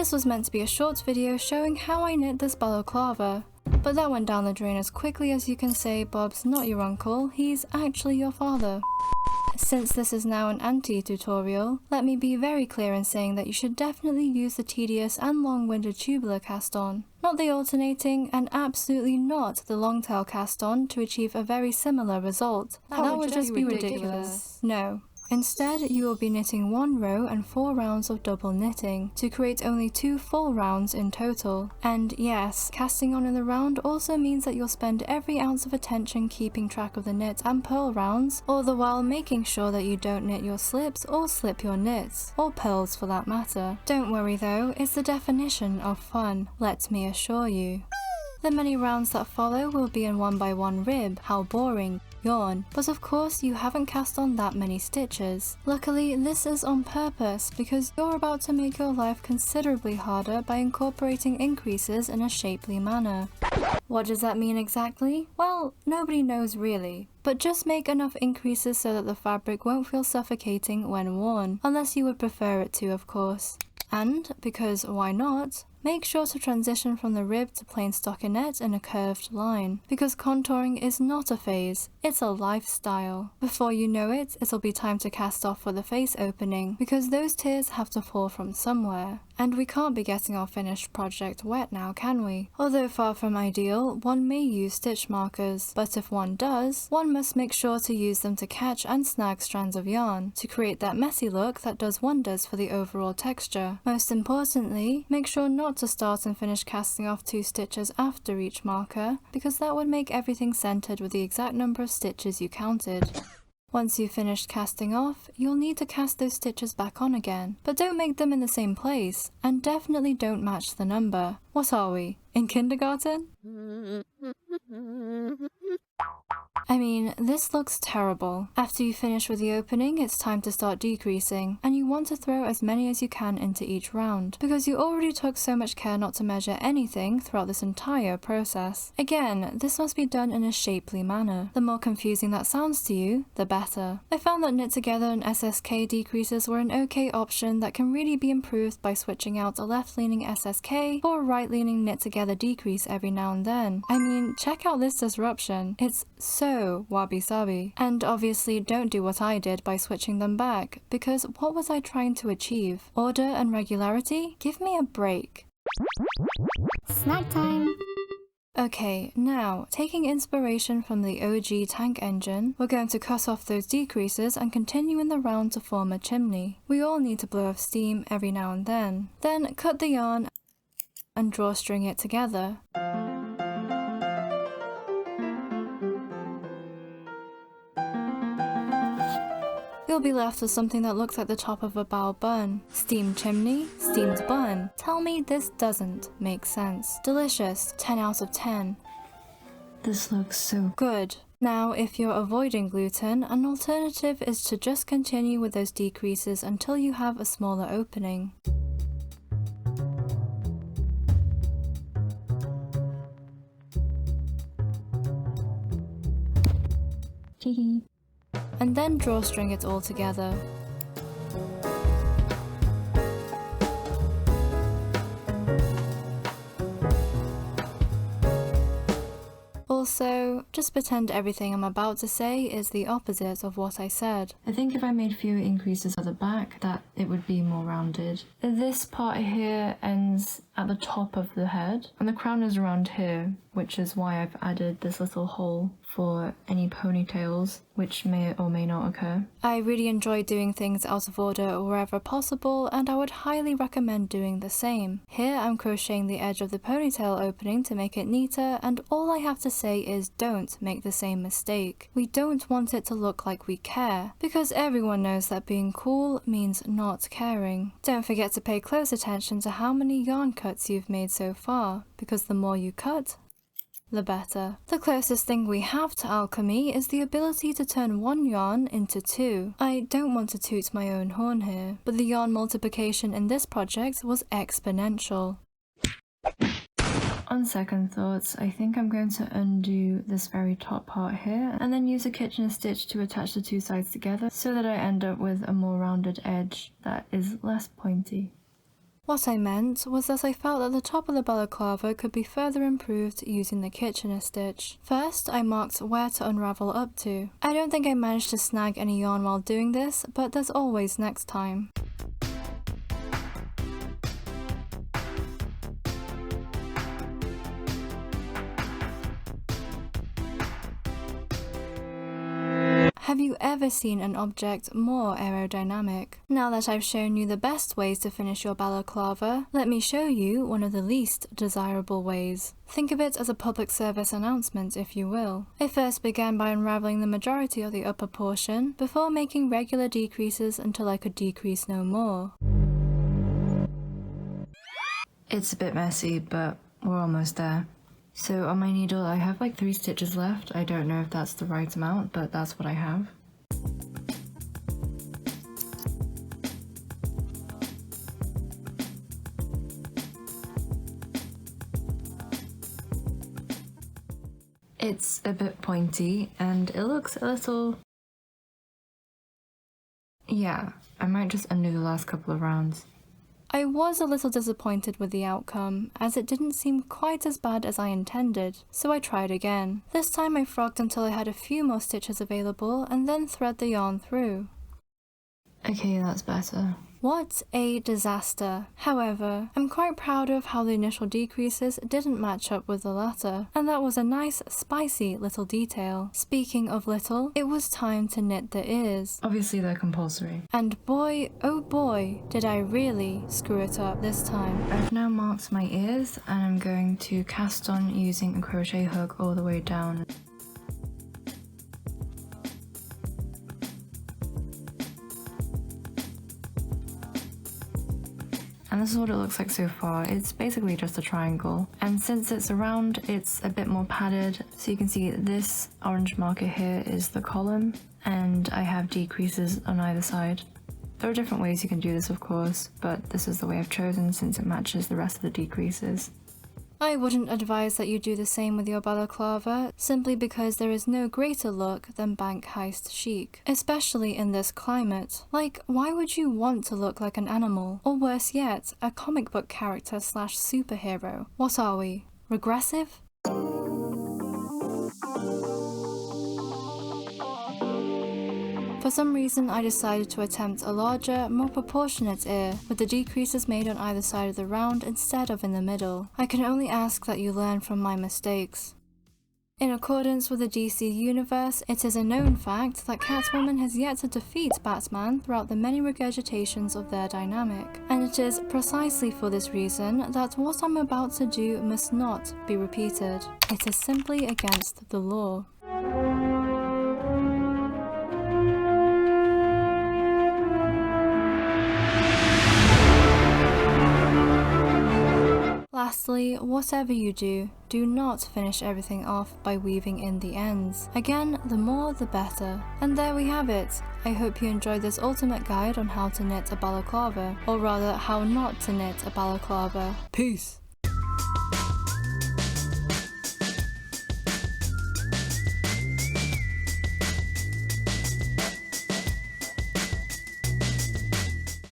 This was meant to be a short video showing how I knit this balaclava, but that went down the drain as quickly as you can say Bob's not your uncle, he's actually your father. Since this is now an anti-tutorial, let me be very clear in saying that you should definitely use the tedious and long-winded tubular cast-on, not the alternating, and absolutely not the long-tail cast-on to achieve a very similar result. That would just be ridiculous. No. Instead, you will be knitting 1 row and 4 rounds of double knitting to create only 2 full rounds in total. And yes, casting on in the round also means that you'll spend every ounce of attention keeping track of the knit and purl rounds, all the while making sure that you don't knit your slips or slip your knits, or purls for that matter. Don't worry though, it's the definition of fun, let me assure you. The many rounds that follow will be in 1 by 1 rib, how boring. Yawn. But of course you haven't cast on that many stitches. Luckily this is on purpose because you're about to make your life considerably harder by incorporating increases in a shapely manner. What does that mean exactly? Well, nobody knows really. But just make enough increases so that the fabric won't feel suffocating when worn, unless you would prefer it to, of course. And, because why not, make sure to transition from the rib to plain stockinette in a curved line, because contouring is not a phase, it's a lifestyle. Before you know it, it'll be time to cast off for the face opening, because those tears have to fall from somewhere. And we can't be getting our finished project wet now, can we? Although far from ideal, one may use stitch markers, but if one does, one must make sure to use them to catch and snag strands of yarn, to create that messy look that does wonders for the overall texture. Most importantly, make sure not to start and finish casting off 2 stitches after each marker, because that would make everything centered with the exact number of stitches you counted. Once you've finished casting off, you'll need to cast those stitches back on again, but don't make them in the same place, and definitely don't match the number. What are we, in kindergarten? I mean, this looks terrible. After you finish with the opening, it's time to start decreasing, and you want to throw as many as you can into each round, because you already took so much care not to measure anything throughout this entire process. Again, this must be done in a shapely manner. The more confusing that sounds to you, the better. I found that knit together and SSK decreases were an okay option that can really be improved by switching out a left-leaning SSK for a right-leaning knit together decrease every now and then. I mean, check out this disruption. It's so wabi-sabi. And obviously don't do what I did by switching them back, because what was I trying to achieve? Order and regularity? Give me a break. Snack time! Okay, now, taking inspiration from the OG tank engine, we're going to cut off those decreases and continue in the round to form a chimney. We all need to blow off steam every now and then. Then cut the yarn and drawstring it together. You'll be left with something that looks like the top of a bowl bun. Steamed chimney, steamed bun. Tell me this doesn't make sense. Delicious, 10 out of 10. This looks so good. Now, if you're avoiding gluten, an alternative is to just continue with those decreases until you have a smaller opening. Teehee. And then drawstring it all together. Also, just pretend everything I'm about to say is the opposite of what I said. I think if I made fewer increases at the back, that it would be more rounded. This part here ends at the top of the head, and the crown is around here, which is why I've added this little hole for any ponytails, which may or may not occur. I really enjoy doing things out of order wherever possible, and I would highly recommend doing the same. Here I'm crocheting the edge of the ponytail opening to make it neater, and all I have to say is don't make the same mistake. We don't want it to look like we care, because everyone knows that being cool means not caring. Don't forget to pay close attention to how many yarn cuts you've made so far, because the more you cut, the better. The closest thing we have to alchemy is the ability to turn one yarn into 2. I don't want to toot my own horn here, but the yarn multiplication in this project was exponential. On second thoughts, I think I'm going to undo this very top part here and then use a Kitchener stitch to attach the 2 sides together so that I end up with a more rounded edge that is less pointy. What I meant was that I felt that the top of the balaclava could be further improved using the Kitchener stitch. First, I marked where to unravel up to. I don't think I managed to snag any yarn while doing this, but there's always next time. Have you ever seen an object more aerodynamic? Now that I've shown you the best ways to finish your balaclava, let me show you one of the least desirable ways. Think of it as a public service announcement, if you will. I first began by unraveling the majority of the upper portion, before making regular decreases until I could decrease no more. It's a bit messy, but we're almost there. So on my needle I have like 3 stitches left. I don't know if that's the right amount, but that's what I have. It's a bit pointy and it looks a little... Yeah, I might just undo the last couple of rounds. I was a little disappointed with the outcome, as it didn't seem quite as bad as I intended, so I tried again. This time I frogged until I had a few more stitches available and then thread the yarn through. Okay, that's better. What a disaster. However, I'm quite proud of how the initial decreases didn't match up with the latter, and that was a nice, spicy little detail. Speaking of little, it was time to knit the ears. Obviously they're compulsory. And boy, oh boy, did I really screw it up this time. I've now marked my ears and I'm going to cast on using a crochet hook all the way down. And this is what it looks like so far. It's basically just a triangle. And since it's a round, it's a bit more padded. So you can see this orange marker here is the column, and I have decreases on either side. There are different ways you can do this, of course, but this is the way I've chosen since it matches the rest of the decreases. I wouldn't advise that you do the same with your balaclava, simply because there is no greater look than bank heist chic, especially in this climate. Like, why would you want to look like an animal? Or worse yet, a comic book character / superhero? What are we? Regressive? For some reason, I decided to attempt a larger, more proportionate ear, with the decreases made on either side of the round instead of in the middle. I can only ask that you learn from my mistakes. In accordance with the DC universe, it is a known fact that Catwoman has yet to defeat Batman throughout the many regurgitations of their dynamic. And it is precisely for this reason that what I'm about to do must not be repeated. It is simply against the law. Lastly, whatever you do, do not finish everything off by weaving in the ends. Again, the more the better. And there we have it. I hope you enjoyed this ultimate guide on how to knit a balaclava, or rather how not to knit a balaclava. Peace!